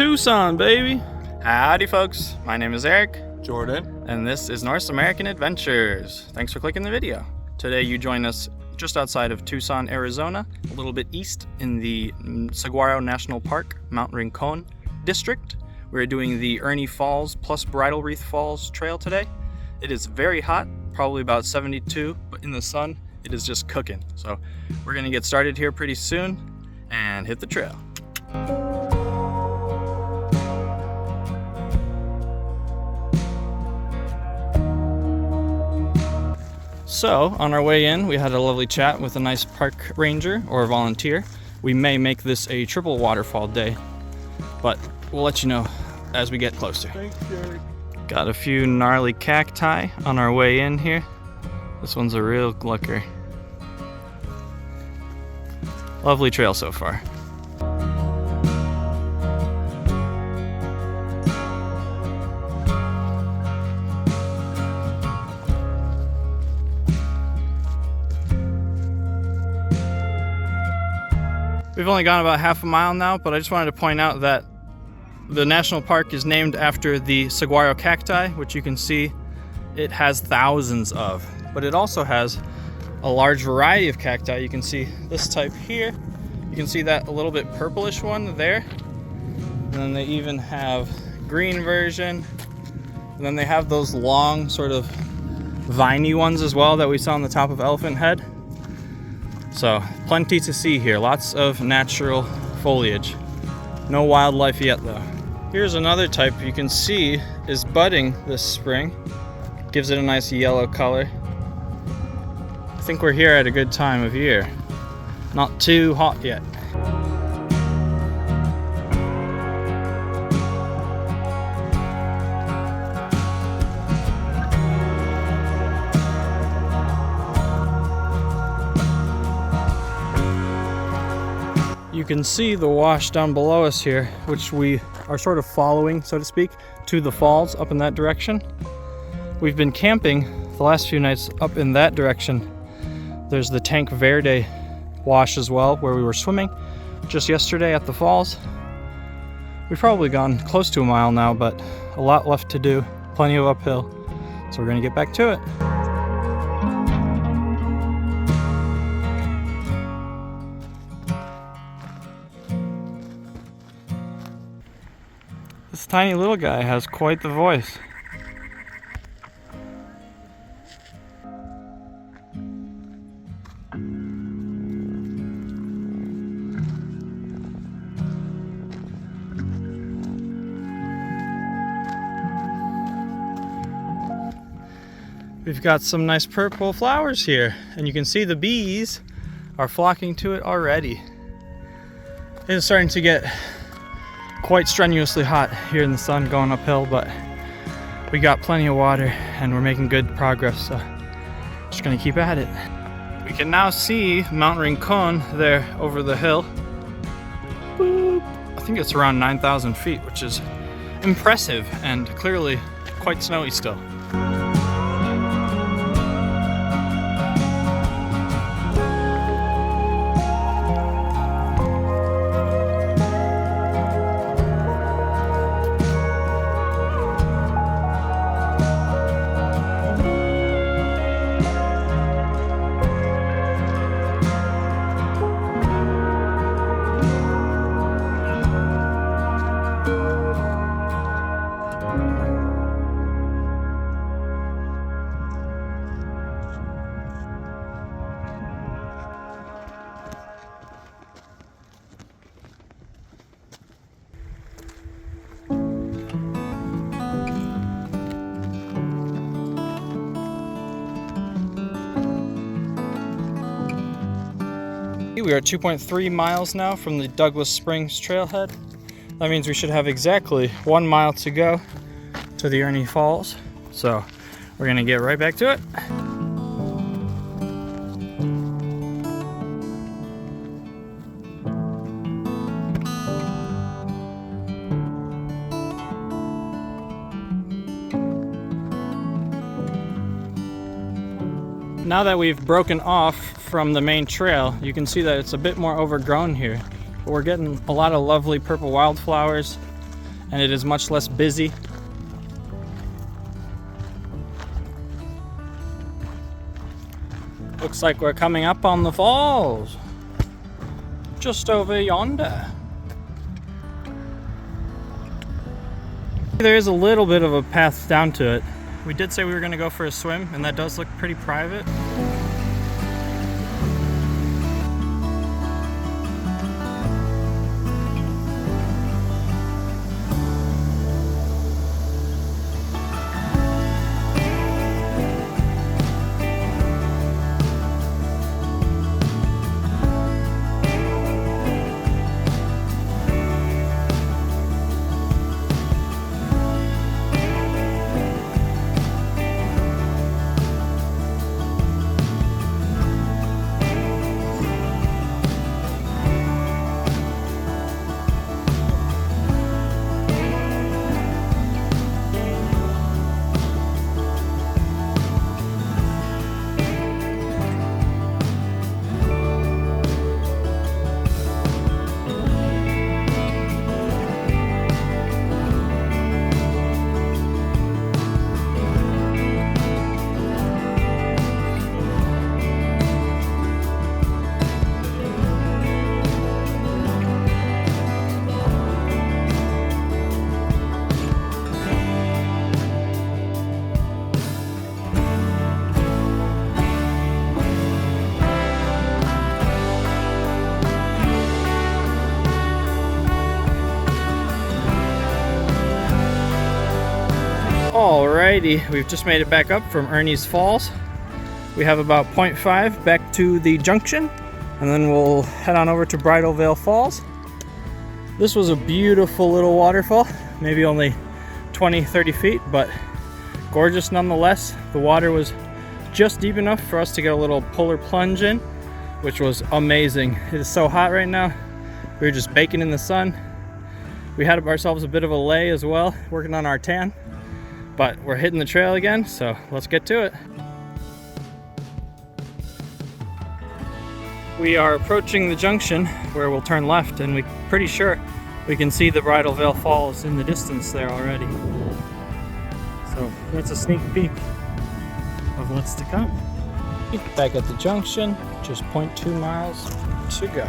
Tucson, baby. Howdy folks, my name is Eric. Jordan. And this is North American Adventures. Thanks for clicking the video. Today you join us just outside of Tucson, Arizona, a little bit east in the Saguaro National Park, Mount Rincon district. We're doing the Ernie Falls plus Bridal Wreath Falls trail today. It is very hot, probably about 72, but in the sun, it is just cooking. So we're gonna get started here pretty soon and hit the trail. So on our way in, we had a lovely chat with a nice park ranger or volunteer. We may make this a triple waterfall day, but we'll let you know as we get closer. Thanks, Jerry. Got a few gnarly cacti on our way in here. This one's a real looker. Lovely trail so far. We've only gone about half a mile now, but I just wanted to point out that the national park is named after the saguaro cacti, which you can see it has thousands of, but it also has a large variety of cacti. You can see this type here. You can see that a little bit purplish one there. And then they even have green version. And then they have those long sort of viney ones as well that we saw on the top of Elephant Head. So plenty to see here, lots of natural foliage. No wildlife yet though. Here's another type you can see is budding this spring. Gives it a nice yellow color. I think we're here at a good time of year. Not too hot yet. You can see the wash down below us here, which we are sort of following, so to speak, to the falls up in that direction. We've been camping the last few nights up in that direction. There's the Tank Verde wash as well, where we were swimming just yesterday at the falls. We've probably gone close to a mile now, but a lot left to do, plenty of uphill. So we're gonna get back to it. This tiny little guy has quite the voice. We've got some nice purple flowers here, and you can see the bees are flocking to it already. It is starting to get quite strenuously hot here in the sun going uphill, but we got plenty of water and we're making good progress, so just gonna keep at it. We can now see Mount Rincon there over the hill. Boop. I think it's around 9,000 feet, which is impressive and clearly quite snowy still. We are 2.3 miles now from the Douglas Springs trailhead. That means we should have exactly 1 mile to go to the Ernie Falls. So we're gonna get right back to it. Now that we've broken off from the main trail, you can see that it's a bit more overgrown here. But we're getting a lot of lovely purple wildflowers, and it is much less busy. Looks like we're coming up on the falls. Just over yonder. There is a little bit of a path down to it. We did say we were going to go for a swim, and that does look pretty private. Alrighty, we've just made it back up from Ernie's Falls. We have about 0.5 back to the junction, and then we'll head on over to Bridal Falls. This was a beautiful little waterfall, maybe only 20-30 feet, but gorgeous nonetheless. The water was just deep enough for us to get a little polar plunge in, which was amazing. It is so hot right now. We were just baking in the sun. We had ourselves a bit of a lay as well, working on our tan. But we're hitting the trail again, so let's get to it. We are approaching the junction where we'll turn left, and we're pretty sure we can see the Bridal Falls in the distance there already. So that's a sneak peek of what's to come. Back at the junction, just 0.2 miles to go.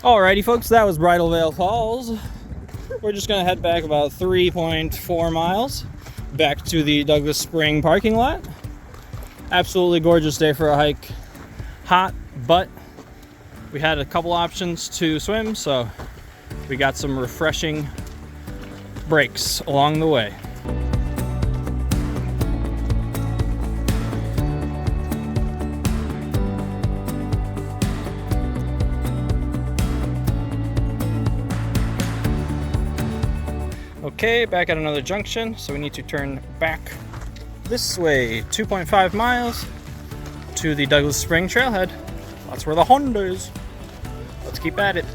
Alrighty folks, that was Bridal Falls. We're just gonna head back about 3.4 miles back to the Douglas Spring parking lot. Absolutely gorgeous day for a hike. Hot, but we had a couple options to swim, so we got some refreshing breaks along the way. Okay, back at another junction, so we need to turn back this way, 2.5 miles to the Douglas Spring trailhead. That's where the Honda is. Let's keep at it.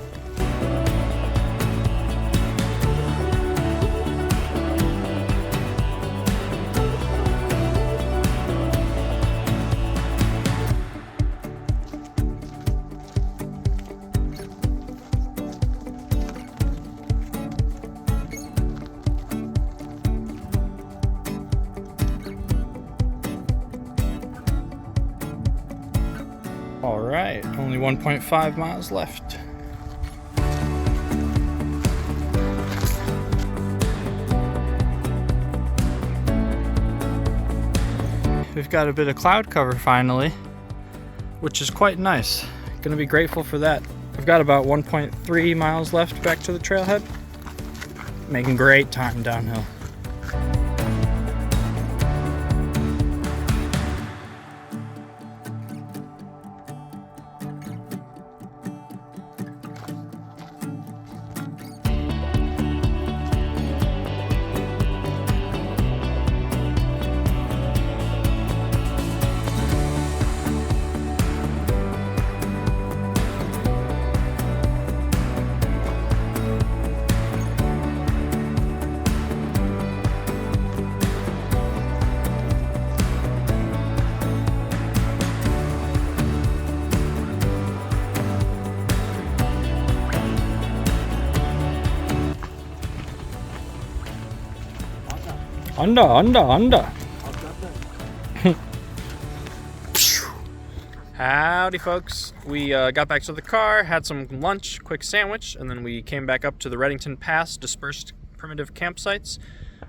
All right, only 1.5 miles left. We've got a bit of cloud cover finally, which is quite nice. Gonna be grateful for that. We've got about 1.3 miles left back to the trailhead. Making great time downhill. Under. Howdy folks. We got back to the car, had some lunch, quick sandwich, and then we came back up to the Reddington Pass dispersed primitive campsites.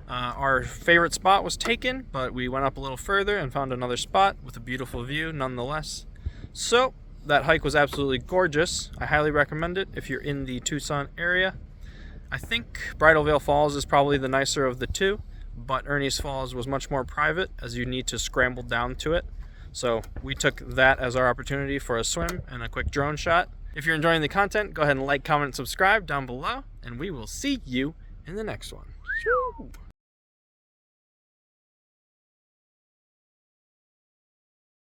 Our favorite spot was taken, but we went up a little further and found another spot with a beautiful view nonetheless. So that hike was absolutely gorgeous. I highly recommend it if you're in the Tucson area. I think Bridal Falls is probably the nicer of the two, but Ernie's Falls was much more private as you need to scramble down to it. So we took that as our opportunity for a swim and a quick drone shot. If you're enjoying the content, go ahead and like, comment, and subscribe down below, and we will see you in the next one.